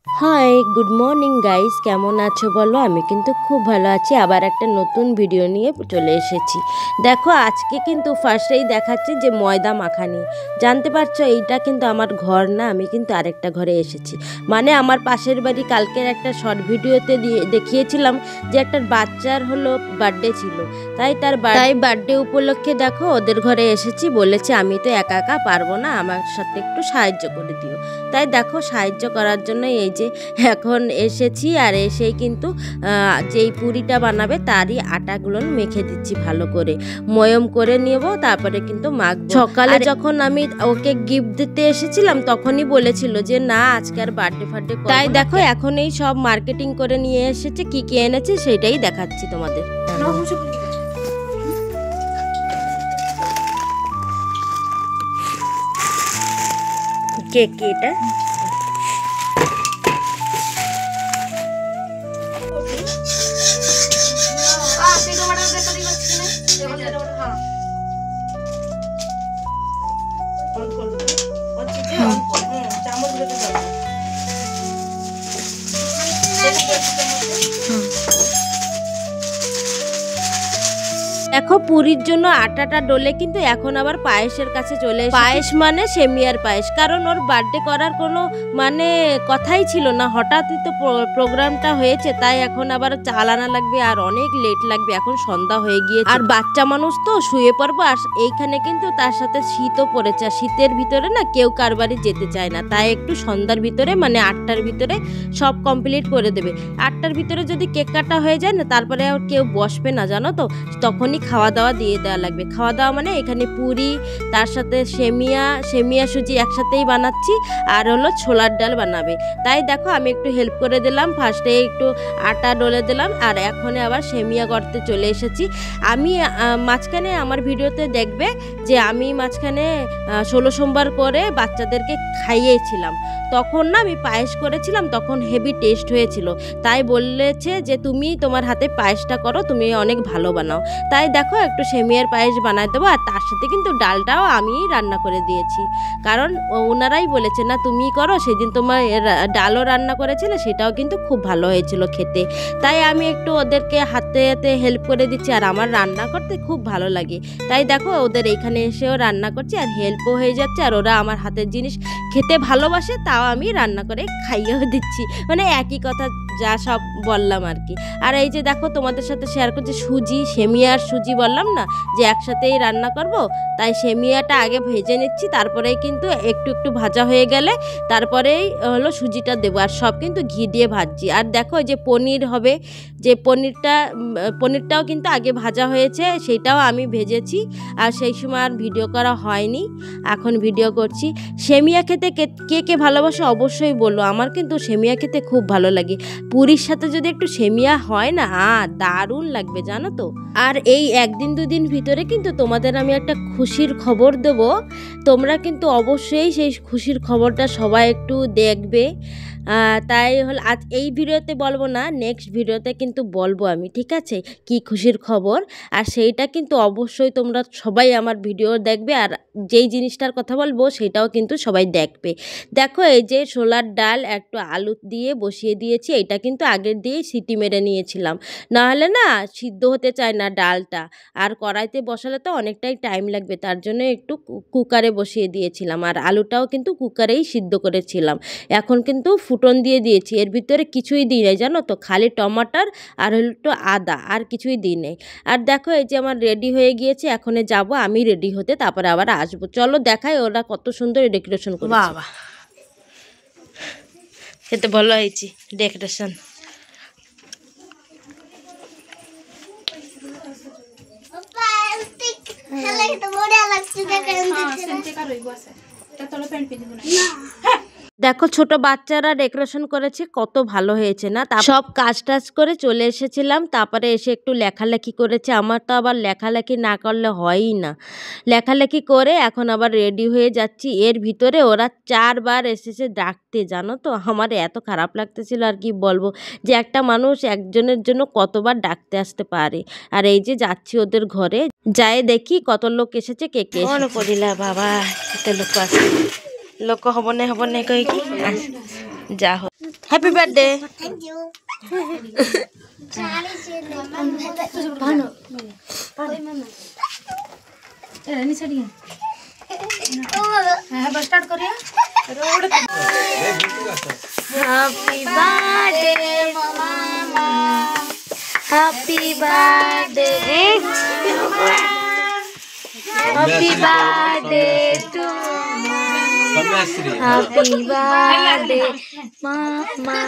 High, good morning guys, কেমন আছো বলো? আমি কিন্তু খুব ভালো আছি। আবার একটা নতুন ভিডিও নিয়ে চলে এসেছি। দেখো আজকে কিন্তু ফার্স্টেই দেখাচ্ছি যে ময়দা মাখানি। জানতে পারছো এইটা কিন্তু আমার ঘর না, আমি কিন্তু আরেকটা ঘরে এসেছি। মানে আমার পাশের বাড়ি কালকের একটা শর্ট ভিডিওতে দেখিয়েছিলাম যে একটা বাচ্চার হলো বার্থডে ছিল, তাই তার বার্থডে উপলক্ষে দেখো ওদের ঘরে এসেছি। বলেছে আমি তো একা একা পারবো না, আমার সাথে একটু সাহায্য করে দিও। তাই দেখো সাহায্য করার জন্য এই যে এখন এসেছি, আর এসেই কিন্তু যেই পুরিটা বানাবে তারই আটাগুলো মেখে দিচ্ছি ভালো করে, ময়ম করে নেব, তারপরে কিন্তু মাখবো। সকালে যখন আমি ওকে গিফট দিতে এসেছিলাম তখনই বলেছিল যে না আজকে আর বার্থডে তাই দেখো এখন এই সব মার্কেটিং করে নিয়ে এসেছে, কি কি এনেছে সেটাই দেখাচ্ছি তোমাদের। কেক এটা দেখো পুরীর জন্য আটাটা ডলে কিন্তু এখন আবার পায়েসের কাছে চলে এসেছে। পায়েস মানে সেমিয়ার পায়েস, কারণ ওর বার্থডে করার কোনো মানে কথাই ছিল না, হঠাৎই তো প্রোগ্রামটা হয়েছে, তাই এখন আবার চাল আনা লাগবে আর অনেক লেট লাগবে। এখন সন্ধ্যা হয়ে গিয়েছে আর বাচ্চা মানুষ তো শুয়ে পড়বো, আর এইখানে কিন্তু তার সাথে শীতও পড়েছে, আর শীতের ভিতরে না কেউ কার বাড়ি যেতে চায় না, তাই একটু সন্ধ্যার ভিতরে মানে 8টার ভিতরে সব কমপ্লিট করে দেবে। 8টার ভিতরে যদি কেক কাটা হয়ে যায় না তারপরে আর কেউ বসবে না, জানো তো, তখনই খাওয়া দাওয়া দিয়ে দেওয়া লাগবে। খাওয়া দাওয়া মানে এখানে পুরি, তার সাথে সেমিয়া সুজি একসাথেই বানাচ্ছি, আর হলো ছোলার ডাল বানাবে। তাই দেখো আমি একটু হেল্প করে দিলাম, ফার্স্টে একটু আটা ডলে দিলাম, আর এখন আবার সেমিয়া করতে চলে এসেছি। আমি মাঝখানে আমার ভিডিওতে দেখবে যে আমি মাঝখানে 16 সোমবার করে বাচ্চাদেরকে খাইয়েছিলাম, তখন না আমি পায়েস করেছিলাম, তখন হেভি টেস্ট হয়েছিল, তাই বলেছে যে তুমি তোমার হাতে পায়েসটা করো, তুমি অনেক ভালো বানাও। তাই দেখো একটু সেমিয়ার পায়েস বানাই দেবো, আর তার সাথে কিন্তু ডালটাও আমিই রান্না করে দিয়েছি, কারণ ওনারাই বলেছে না তুমিই করো, সেদিন তোমার ডালও রান্না করেছিলে, সেটাও কিন্তু খুব ভালো হয়েছিল খেতে। তাই আমি একটু ওদেরকে হাতে হাতে হেল্প করে দিচ্ছি, আর আমার রান্না করতে খুব ভালো লাগে, তাই দেখো ওদের এইখানে এসেও রান্না করছি আর হেল্পও হয়ে যাচ্ছে, আর ওরা আমার হাতের জিনিস খেতে ভালোবাসে, তাও আমি রান্না করে খাইয়েও দিচ্ছি, মানে একই কথা যা সব বললাম আর কি। আর এই যে দেখো তোমাদের সাথে শেয়ার করছি সুজি, সেমিয়ার সুজি বললাম না যে একসাথেই রান্না করব, তাই সেমিয়াটা আগে ভেজে নিচ্ছি, তারপরেই কিন্তু একটু একটু ভাজা হয়ে গেলে তারপরেই হলো সুজিটা দেবো, আর সব কিন্তু ঘি দিয়ে ভাজছি। আর দেখো যে পনির হবে, যে পনিরটাও কিন্তু আগে ভাজা হয়েছে, সেইটাও আমি ভেজেছি, আর সেই সময় আর ভিডিও করা হয়নি, এখন ভিডিও করছি। সেমিয়া খেতে কে কে ভালোবাসে অবশ্যই বললো, আমার কিন্তু সেমিয়া খেতে খুব ভালো লাগে, পুরীর সাথে যদি একটু সেমিয়া হয় না দারুণ লাগবে জানো তো। আর এই 1-2 দিন ভিতরে কিন্তু তোমাদের আমি একটা খুশির খবর দেব, তোমরা কিন্তু অবশ্যই সেই খুশির খবরটা সবাই একটু দেখবে। তাই হল আজ এই ভিডিওতে বলবো না, নেক্সট ভিডিওতে কিন্তু বলবো আমি, ঠিক আছে, কি খুশির খবর, আর সেইটা কিন্তু অবশ্যই তোমরা সবাই আমার ভিডিও দেখবে, আর যেই জিনিসটার কথা বলবো সেটাও কিন্তু সবাই দেখবে। দেখো এই যে ছোলার ডাল একটু আলু দিয়ে বসিয়ে দিয়েছি, এটা কিন্তু আগের দিয়ে সিটি মেরে নিয়েছিলাম, নাহলে না সিদ্ধ হতে চায় না ডালটা, আর কড়াইতে বসালে তো অনেকটাই টাইম লাগবে, তার জন্য একটু কুকারে বসিয়ে দিয়েছিলাম, আর আলুটাও কিন্তু কুকারেই সিদ্ধ করেছিলাম। এখন কিন্তু ফুটন দিয়ে দিয়েছি, এর ভিতরে কিছুই দিই নাই জানো তো, খালি টমাটার আর একটু আদা, আর কিছুই দিই নাই। আর দেখো এই যে আমার রেডি হয়ে গিয়েছে, এখন যাব আমি রেডি হতে, তারপরে আবার আসবো। চলো দেখাই ওরা কত সুন্দর ডেকোরেশন করে। বাবা খেতে ভালো হয়েছে ডেকোরেশন। দেখো ছোট বাচ্চারা ডেকোরেশন করেছে, কত ভালো হয়েছে না। সব কাজ টাজ করে চলে এসেছিলাম, তারপরে এসে একটু লেখালেখি করেছে, আমার তো আবার লেখালেখি না করলে হয়ই না। লেখালেখি করে এখন আবার রেডি হয়ে যাচ্ছি, এর ভিতরে ওরা 4 বার এসেছে ডাকতে, জানো তো, আমার এত খারাপ লাগতেছিল আর কি বলবো, যে একটা মানুষ একজনের জন্য কতবার ডাকতে আসতে পারে। আর এই যে যাচ্ছি ওদের ঘরে, যাই দেখি কত লোক এসেছে, কে কে মনে পড়িলা বাবা, এত লোক আছে, লোক হবনে কই কি যা হোক। Happy birthday. Thank you. Start करिए। हैप्पी बर्थडे मामा, happy birthday, happy birthday to, happy birthday मामा।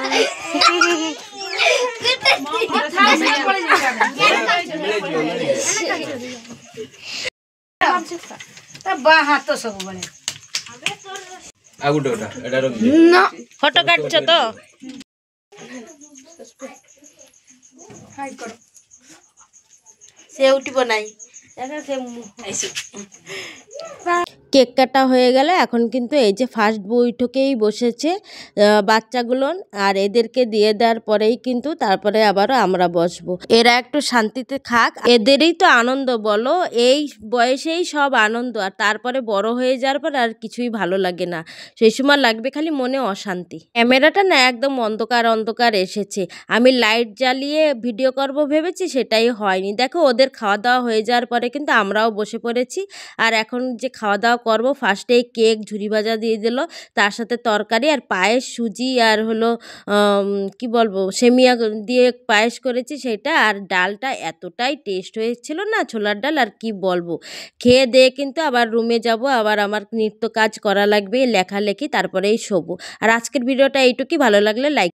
बाहर तो सब बने ना ফটো কাটছো তো? সে উঠিব নাই। কেক কাটা হয়ে গেল। এখন কিন্তু এই যে ফার্স্ট বৈঠকেই বসেছে বাচ্চাগুলো, আর এদেরকে দিয়ে দেওয়ার পরেই কিন্তু তারপরে আবারও আমরা বসবো। এরা একটু শান্তিতে খাক, এদেরই তো আনন্দ বলো, এই বয়সেই সব আনন্দ, আর তারপরে বড় হয়ে যাওয়ার পর আর কিছুই ভালো লাগে না, সেই সময় লাগবে খালি মনে অশান্তি। ক্যামেরাটা না একদম অন্ধকার অন্ধকার এসেছে, আমি লাইট জ্বালিয়ে ভিডিও করব ভেবেছি, সেটাই হয়নি। দেখো ওদের খাওয়া দাওয়া হয়ে যাওয়ার পরে কিন্তু আমরাও বসে পড়েছি। আর এখন যে খাওয়া দাওয়া করবো, ফার্স্টেই কেক ঝুরি ভাজা দিয়ে দিল, তার সাথে তরকারি আর পায়েস, সুজি আর হলো কি বলবো সেমিয়া দিয়ে পায়েস করেছি সেটা, আর ডালটা এতটাই টেস্ট হয়েছিল না, ছোলার ডাল, আর কি বলবো। খেয়ে দিয়ে কিন্তু আবার রুমে যাব, আবার আমার নিত্য কাজ করা লাগবে, লেখালেখি, তারপরেই শোবো। আর আজকের ভিডিওটা এইটুকুই, ভালো লাগলে লাইক